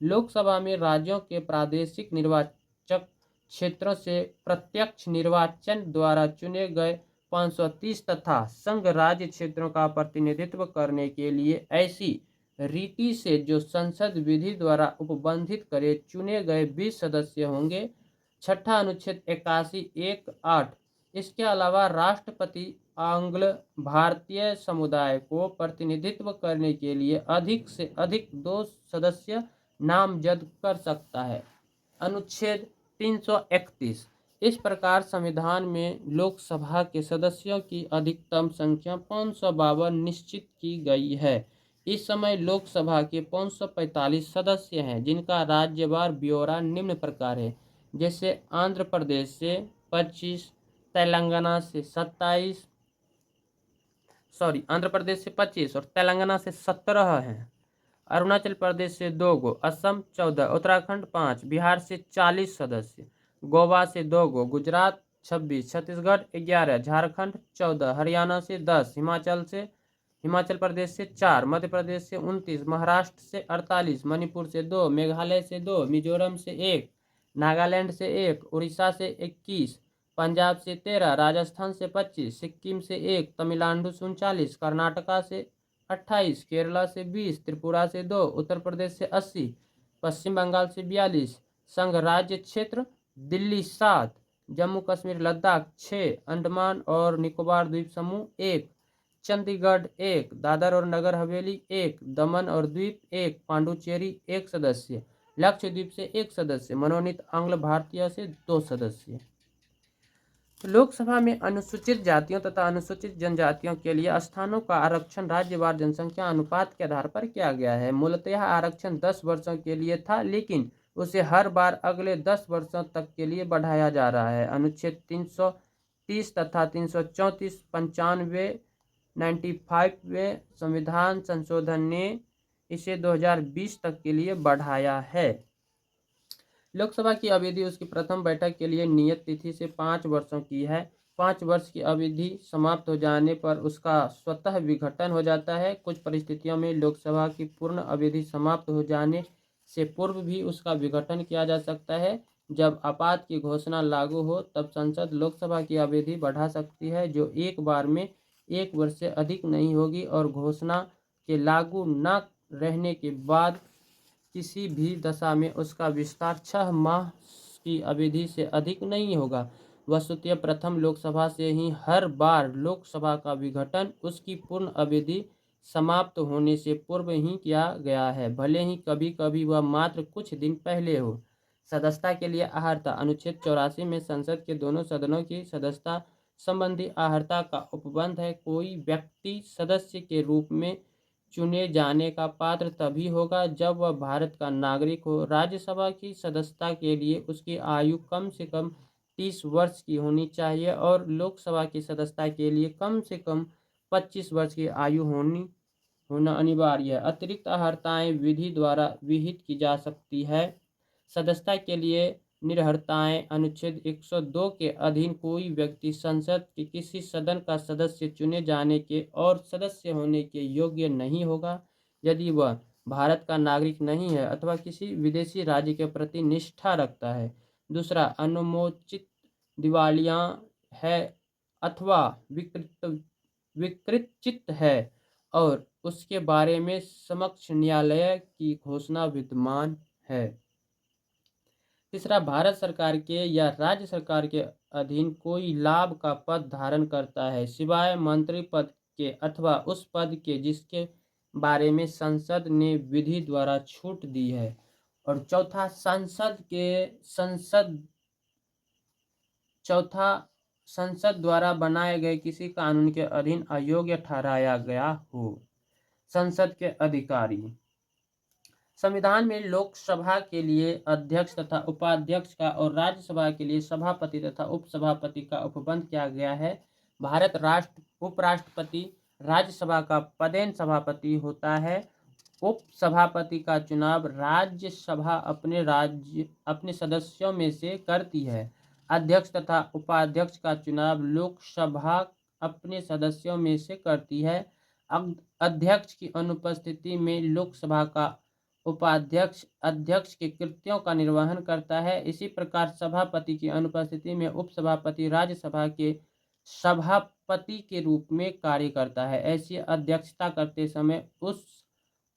लोकसभा में राज्यों के प्रादेशिक निर्वाचक क्षेत्रों से प्रत्यक्ष निर्वाचन द्वारा चुने गए 530 तथा संघ राज्य क्षेत्रों का प्रतिनिधित्व करने के लिए ऐसी रीति से जो संसद विधि द्वारा उपबंधित करे चुने गए 20 सदस्य होंगे। छठा अनुच्छेद 81(1)(8)। इसके अलावा राष्ट्रपति आंग्ल भारतीय समुदाय को प्रतिनिधित्व करने के लिए अधिक से अधिक 2 सदस्य नामजद कर सकता है। अनुच्छेद 331। इस प्रकार संविधान में लोकसभा के सदस्यों की अधिकतम संख्या 552 निश्चित की गई है। इस समय लोकसभा के 545 सदस्य हैं, जिनका राज्यवार ब्यौरा निम्न प्रकार है। जैसे आंध्र प्रदेश से 25, तेलंगाना से 27, आंध्र प्रदेश से 25 और तेलंगाना से 17 हैं। अरुणाचल प्रदेश से 2 गो, असम 14, उत्तराखंड 5, बिहार से 40 सदस्य, गोवा से 2 गो, गुजरात 26, छत्तीसगढ़ 11, झारखंड 14, हरियाणा से 10, हिमाचल प्रदेश से 4, मध्य प्रदेश से 29, महाराष्ट्र से 48, मणिपुर से 2, मेघालय से 2, मिजोरम से 1, नागालैंड से 1, उड़ीसा से 21, पंजाब से 13, राजस्थान से 25, सिक्किम से 1, तमिलनाडु से 39, कर्नाटका से 28, केरला से 20, त्रिपुरा से 2, उत्तर प्रदेश से 80, पश्चिम बंगाल से 42, संघ राज्य क्षेत्र दिल्ली 7, जम्मू कश्मीर लद्दाख 6, अंडमान और निकोबार द्वीप समूह 1, चंडीगढ़ 1, दादर और नगर हवेली 1, दमन और द्वीप 1, पांडुचेरी 1 सदस्य, लक्षद्वीप से 1 सदस्य, मनोनीत आंग्ल भारतीय से 2 सदस्य। लोकसभा में अनुसूचित जातियों तथा अनुसूचित जनजातियों के लिए स्थानों का आरक्षण राज्यवार जनसंख्या अनुपात के आधार पर किया गया है। मूलतः आरक्षण 10 वर्षों के लिए था, लेकिन उसे हर बार अगले 10 वर्षों तक के लिए बढ़ाया जा रहा है। अनुच्छेद 330 तथा 334 95 95वें संविधान संशोधन ने इसे 2020 तक के लिए बढ़ाया है। लोकसभा की अवधि उसकी प्रथम बैठक के लिए नियत तिथि से 5 वर्षों की है। 5 वर्ष की अवधि समाप्त हो जाने पर उसका स्वतः विघटन हो जाता है। कुछ परिस्थितियों में लोकसभा की पूर्ण अवधि समाप्त हो जाने से पूर्व भी उसका विघटन किया जा सकता है। जब आपात की घोषणा लागू हो तब संसद लोकसभा की अवधि बढ़ा सकती है, जो एक बार में 1 वर्ष से अधिक नहीं होगी, और घोषणा के लागू न रहने के बाद किसी भी दशा में उसका विस्तार 6 माह की अवधि से अधिक नहीं होगा। वस्तुतः प्रथम लोकसभा से ही हर बार लोकसभा का विघटन उसकी पूर्ण अवधि समाप्त होने से पूर्व ही किया गया है, भले ही कभी कभी वह मात्र कुछ दिन पहले हो। सदस्यता के लिए अहर्ता। अनुच्छेद 84 में संसद के दोनों सदनों की सदस्यता संबंधी अहर्ता का उपबंध है। कोई व्यक्ति सदस्य के रूप में चुने जाने का पात्र तभी होगा जब वह भारत का नागरिक हो। राज्यसभा की सदस्यता के लिए उसकी आयु कम से कम 30 वर्ष की होनी चाहिए और लोकसभा की सदस्यता के लिए कम से कम 25 वर्ष की आयु होना अनिवार्य है। अतिरिक्त अर्हताएं विधि द्वारा विहित की जा सकती है। सदस्यता के लिए निर्हरताएं। अनुच्छेद 102 के अधीन कोई व्यक्ति संसद के किसी सदन का सदस्य चुने जाने के और सदस्य होने के योग्य नहीं होगा यदि वह भारत का नागरिक नहीं है अथवा किसी विदेशी राज्य के प्रति निष्ठा रखता है। दूसरा, अनुमोचित दिवालिया है अथवा विकृतचित है और उसके बारे में समक्ष न्यायालय की घोषणा विद्यमान है। तीसरा, भारत सरकार के या राज्य सरकार के अधीन कोई लाभ का पद धारण करता है सिवाय मंत्री पद के अथवा उस पद के जिसके बारे में संसद ने विधि द्वारा छूट दी है। और चौथा, संसद द्वारा बनाए गए किसी कानून के अधीन अयोग्य ठहराया गया हो। संसद के अधिकारी। संविधान में लोकसभा के लिए अध्यक्ष तथा उपाध्यक्ष का और राज्यसभा के लिए सभापति तथा उपसभापति का उपबंध किया गया है। भारत उपराष्ट्रपति राज्यसभा का पदेन सभापति होता है। उप सभापति का चुनाव राज्यसभा अपने सदस्यों में से करती है। अध्यक्ष तथा उपाध्यक्ष का चुनाव लोकसभा अपने सदस्यों में से करती है। अध्यक्ष की अनुपस्थिति में लोकसभा का उपाध्यक्ष अध्यक्ष के कृत्यों का निर्वहन करता है। इसी प्रकार सभापति की अनुपस्थिति में उपसभापति राज्यसभा के सभापति के रूप में कार्य करता है। ऐसी अध्यक्षता करते समय उस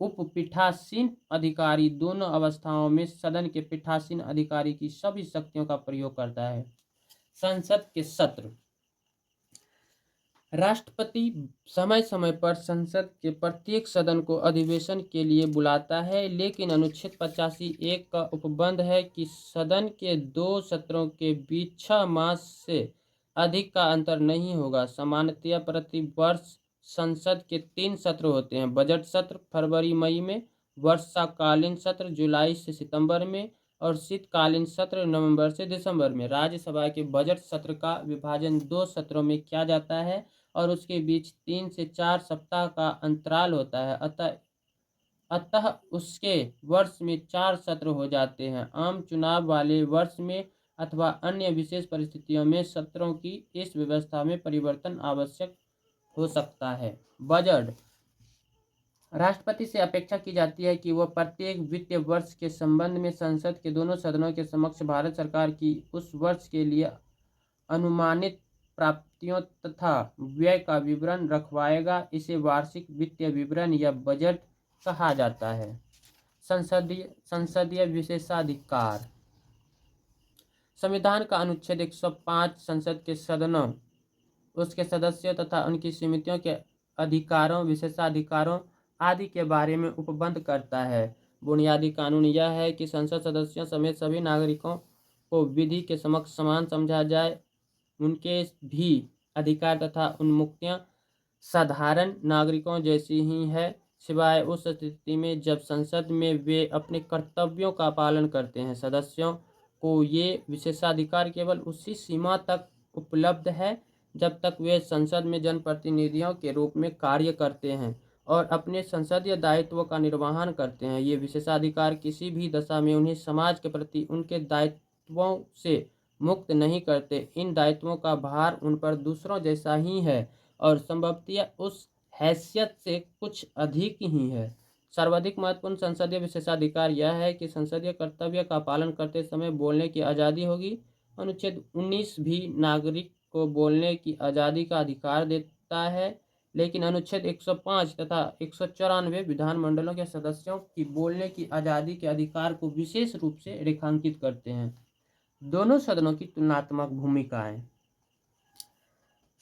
उपपीठासीन अधिकारी दोनों अवस्थाओं में सदन के पीठासीन अधिकारी की सभी शक्तियों का प्रयोग करता है। संसद के सत्र। राष्ट्रपति समय समय पर संसद के प्रत्येक सदन को अधिवेशन के लिए बुलाता है, लेकिन अनुच्छेद 85(1) का उपबंध है कि सदन के 2 सत्रों के बीच 6 मास से अधिक का अंतर नहीं होगा। सामान्यतया प्रति वर्ष संसद के 3 सत्र होते हैं: बजट सत्र फरवरी मई में, वर्षाकालीन सत्र जुलाई से सितंबर में और शीतकालीन सत्र नवंबर से दिसंबर में। राज्यसभा के बजट सत्र का विभाजन 2 सत्रों में किया जाता है और उसके बीच 3 से 4 सप्ताह का अंतराल होता है। अतः उसके वर्ष में 4 सत्र हो जाते हैं। आम चुनाव वाले वर्ष में अथवा अन्य विशेष परिस्थितियों में सत्रों की इस व्यवस्था में परिवर्तन आवश्यक हो सकता है। बजट। राष्ट्रपति से अपेक्षा की जाती है कि वह प्रत्येक वित्तीय वर्ष के संबंध में संसद के दोनों सदनों के समक्ष भारत सरकार की उस वर्ष के लिए अनुमानित प्राप्तियों तथा व्यय का विवरण रखवाएगा। इसे वार्षिक वित्तीय विवरण या बजट कहा जाता है। संसदीय विशेषाधिकार। संविधान का अनुच्छेद 105 संसद के सदनों, उसके सदस्यों तथा उनकी समितियों के अधिकारों, विशेषाधिकारों आदि के बारे में उपबंध करता है। बुनियादी कानून यह है कि संसद सदस्यों समेत सभी नागरिकों को विधि के समक्ष समान समझा जाए। उनके भी अधिकार तथा उन्मुक्तियां साधारण नागरिकों जैसी ही है, सिवाय उस स्थिति में जब संसद में वे अपने कर्तव्यों का पालन करते हैं। सदस्यों को ये विशेषाधिकार केवल उसी सीमा तक उपलब्ध है जब तक वे संसद में जनप्रतिनिधियों के रूप में कार्य करते हैं और अपने संसदीय दायित्वों का निर्वहन करते हैं। ये विशेषाधिकार किसी भी दशा में उन्हें समाज के प्रति उनके दायित्वों से मुक्त नहीं करते। इन दायित्वों का भार उन पर दूसरों जैसा ही है और संभवतः उस हैसियत से कुछ अधिक ही है। सर्वाधिक महत्वपूर्ण संसदीय विशेषाधिकार यह है कि संसदीय कर्तव्य का पालन करते समय बोलने की आज़ादी होगी। अनुच्छेद 19 भी नागरिक को बोलने की आज़ादी का अधिकार देता है, लेकिन अनुच्छेद 105 तथा 194 विधानमंडलों के सदस्यों की बोलने की आज़ादी के अधिकार को विशेष रूप से रेखांकित करते हैं। दोनों सदनों की तुलनात्मक भूमिकाएं।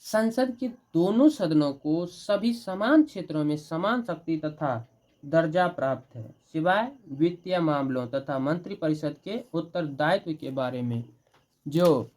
संसद के दोनों सदनों को सभी समान क्षेत्रों में समान शक्ति तथा दर्जा प्राप्त है, सिवाय वित्तीय मामलों तथा मंत्रिपरिषद के उत्तरदायित्व के बारे में, जो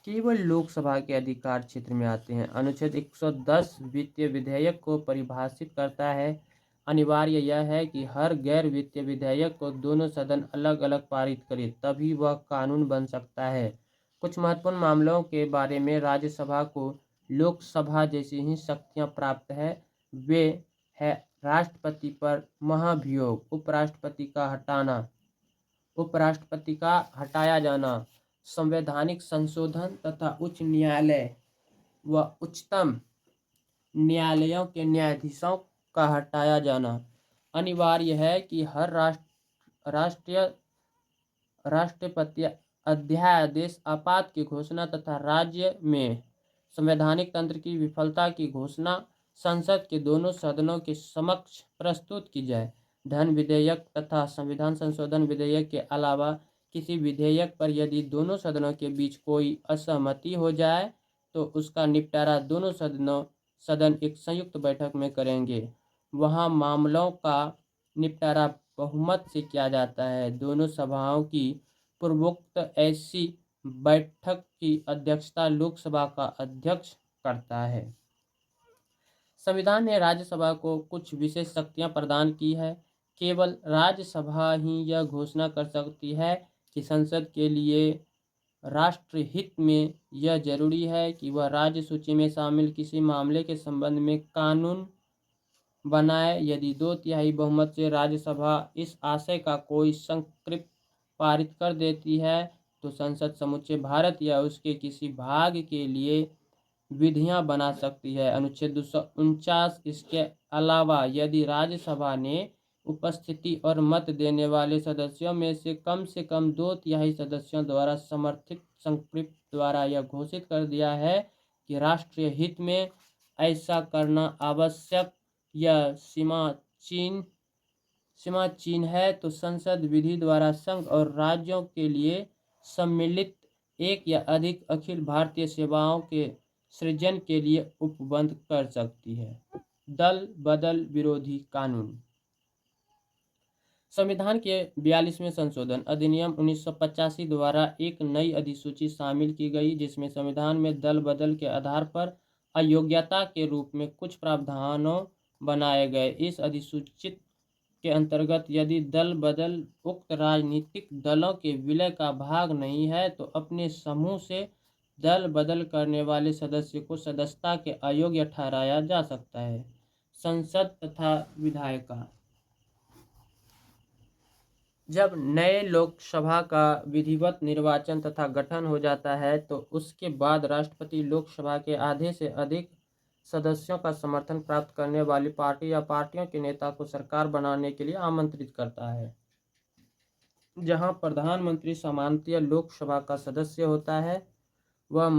केवल लोकसभा के अधिकार क्षेत्र में आते हैं। अनुच्छेद 110 वित्तीय विधेयक को परिभाषित करता है। अनिवार्य यह है कि हर गैर वित्तीय विधेयक को दोनों सदन अलग अलग पारित करें, तभी वह कानून बन सकता है। कुछ महत्वपूर्ण मामलों के बारे में राज्यसभा को लोकसभा जैसी ही शक्तियां प्राप्त है। वे है राष्ट्रपति पर महाभियोग, उपराष्ट्रपति का हटाया जाना, संवैधानिक संशोधन तथा उच्च न्यायालय व उच्चतम न्यायालयों के न्यायाधीशों का हटाया जाना। अनिवार्य है कि हर राष्ट्रपति अध्यादेश आपात की घोषणा तथा राज्य में संवैधानिक तंत्र की विफलता की घोषणा संसद के दोनों सदनों के समक्ष प्रस्तुत की जाए। धन विधेयक तथा संविधान संशोधन विधेयक के अलावा किसी विधेयक पर यदि दोनों सदनों के बीच कोई असहमति हो जाए तो उसका निपटारा दोनों सदन एक संयुक्त बैठक में करेंगे। वहाँ मामलों का निपटारा बहुमत से किया जाता है। दोनों सभाओं की पूर्वोक्त ऐसी बैठक की अध्यक्षता लोकसभा का अध्यक्ष करता है। संविधान ने राज्यसभा को कुछ विशेष शक्तियां प्रदान की है। केवल राज्यसभा ही यह घोषणा कर सकती है कि संसद के लिए राष्ट्रहित में यह जरूरी है कि वह राज्य सूची में शामिल किसी मामले के संबंध में कानून बनाए। यदि 2/3 बहुमत से राज्यसभा इस आशय का कोई संकल्प पारित कर देती है तो संसद समूचे भारत या उसके किसी भाग के लिए विधियां बना सकती है। अनुच्छेद 249। इसके अलावा यदि राज्यसभा ने उपस्थिति और मत देने वाले सदस्यों में से कम 2/3 सदस्यों द्वारा समर्थित संकल्प द्वारा यह घोषित कर दिया है कि राष्ट्रीय हित में ऐसा करना आवश्यक या सीमाचीन है तो संसद विधि द्वारा संघ और राज्यों के लिए सम्मिलित एक या अधिक अखिल भारतीय सेवाओं के सृजन के लिए उपबंध कर सकती है। दल बदल विरोधी कानून। संविधान के 42वें संशोधन अधिनियम 1985 द्वारा एक नई अधिसूची शामिल की गई जिसमें संविधान में दल बदल के आधार पर अयोग्यता के रूप में कुछ प्रावधानों बनाए गए। इस अधिसूची के अंतर्गत यदि दल बदल उक्त राजनीतिक दलों के विलय का भाग नहीं है तो अपने समूह से दल बदल करने वाले सदस्य को सदस्यता के अयोग्य ठहराया जा सकता है। संसद तथा विधायिका। जब नए लोकसभा का विधिवत निर्वाचन तथा गठन हो जाता है तो उसके बाद राष्ट्रपति लोकसभा के आधे से अधिक सदस्यों का समर्थन प्राप्त करने वाली पार्टी या पार्टियों के नेता को सरकार बनाने के लिए आमंत्रित करता है। जहां प्रधानमंत्री सामान्यतः लोकसभा का सदस्य होता है, वह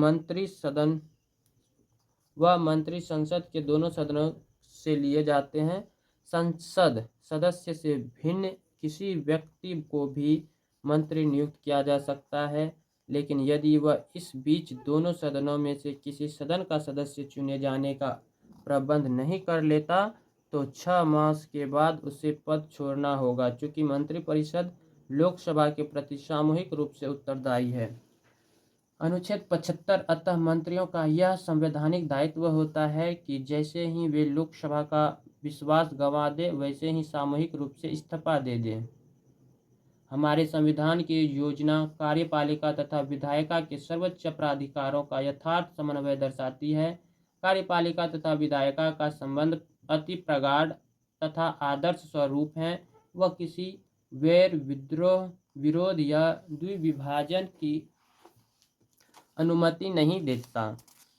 मंत्री संसद के दोनों सदनों से लिए जाते हैं। संसद सदस्य से भिन्न किसी व्यक्ति को भी मंत्री नियुक्त किया जा सकता है, लेकिन यदि वह इस बीच दोनों सदनों में से किसी सदन का सदस्य चुने जाने का प्रबंध नहीं कर लेता तो 6 मास के बाद उसे पद छोड़ना होगा। चूंकि मंत्रिपरिषद लोकसभा के प्रति सामूहिक रूप से उत्तरदायी है। अनुच्छेद 75। अतः मंत्रियों का यह संवैधानिक दायित्व होता है कि जैसे ही वे लोकसभा का विश्वास गंवा दे वैसे ही सामूहिक रूप से इस्तीफा दे दें। हमारे संविधान की योजना कार्यपालिका तथा विधायिका के सर्वोच्च प्राधिकारों का यथार्थ समन्वय दर्शाती है। कार्यपालिका तथा विधायिका का संबंध अति प्रगाढ़ तथा आदर्श स्वरूप है। वह किसी वैर विद्रोह विरोध या द्विविभाजन की अनुमति नहीं देता।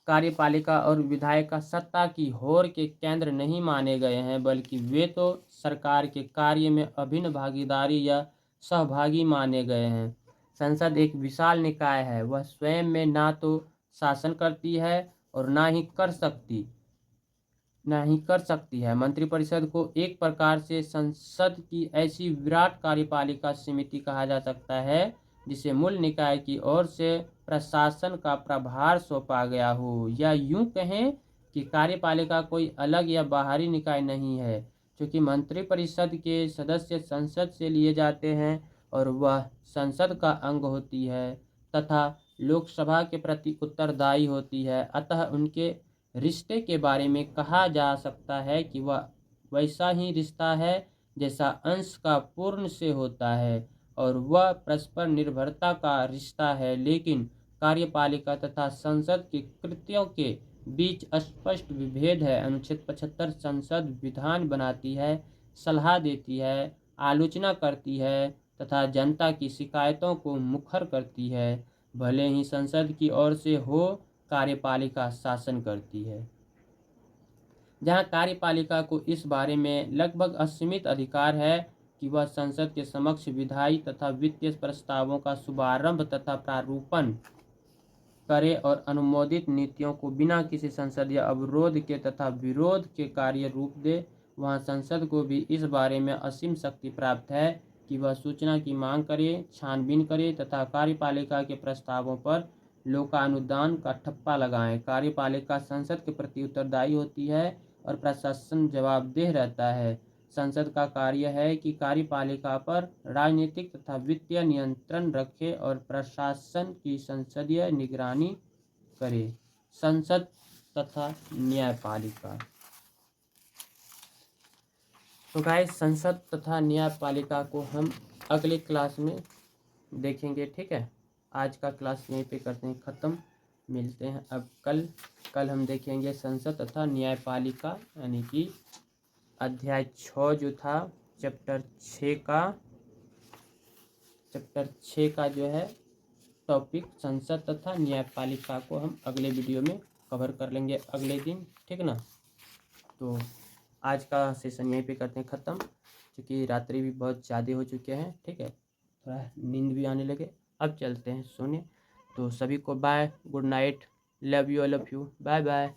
कार्यपालिका और विधायिका सत्ता की होर के केंद्र नहीं माने गए हैं, बल्कि वे तो सरकार के कार्य में अभिन्न भागीदारी या सहभागी माने गए हैं। संसद एक विशाल निकाय है। वह स्वयं में ना तो शासन करती है और ना ही कर सकती है। मंत्रिपरिषद को एक प्रकार से संसद की ऐसी विराट कार्यपालिका समिति कहा जा सकता है जिसे मूल निकाय की ओर से प्रशासन का प्रभार सौंपा गया हो, या यूं कहें कि कार्यपालिका कोई अलग या बाहरी निकाय नहीं है। क्योंकि मंत्रिपरिषद के सदस्य संसद से लिए जाते हैं और वह संसद का अंग होती है तथा लोकसभा के प्रति उत्तरदायी होती है, अतः उनके रिश्ते के बारे में कहा जा सकता है कि वह वैसा ही रिश्ता है जैसा अंश का पूर्ण से होता है और वह परस्पर निर्भरता का रिश्ता है। लेकिन कार्यपालिका तथा संसद के कृत्यों के बीच स्पष्ट विभेद है। अनुच्छेद 75। संसद विधान बनाती है, सलाह देती है, आलोचना करती है तथा जनता की शिकायतों को मुखर करती है। भले ही संसद की ओर से हो, कार्यपालिका शासन करती है। जहां कार्यपालिका को इस बारे में लगभग असीमित अधिकार है कि वह संसद के समक्ष विधायी तथा वित्तीय प्रस्तावों का शुभारंभ तथा प्रारूपण करे और अनुमोदित नीतियों को बिना किसी संसदीय अवरोध के तथा विरोध के कार्य रूप दे, वहां संसद को भी इस बारे में असीम शक्ति प्राप्त है कि वह सूचना की मांग करे, छानबीन करे तथा कार्यपालिका के प्रस्तावों पर लोकानुदान का ठप्पा लगाए। कार्यपालिका संसद के प्रति उत्तरदायी होती है और प्रशासन जवाबदेह रहता है। संसद का कार्य है कि कार्यपालिका पर राजनीतिक तथा वित्तीय नियंत्रण रखे और प्रशासन की संसदीय निगरानी करे। संसद तथा न्यायपालिका। तो गाइस, संसद तथा न्यायपालिका को हम अगली क्लास में देखेंगे, ठीक है। आज का क्लास यहीं पे करते हैं ख़त्म। मिलते हैं अब कल हम देखेंगे संसद तथा न्यायपालिका, यानी कि अध्याय 6 जो था चैप्टर 6 का जो है टॉपिक संसद तथा न्यायपालिका को हम अगले वीडियो में कवर कर लेंगे अगले दिन, ठीक ना। तो आज का सेशन यहीं पे करते हैं ख़त्म, क्योंकि रात्रि भी बहुत ज़्यादा हो चुके हैं, ठीक है, थोड़ा नींद भी आने लगे। अब चलते हैं सोने। तो सभी को bye, good night, love you, bye bye.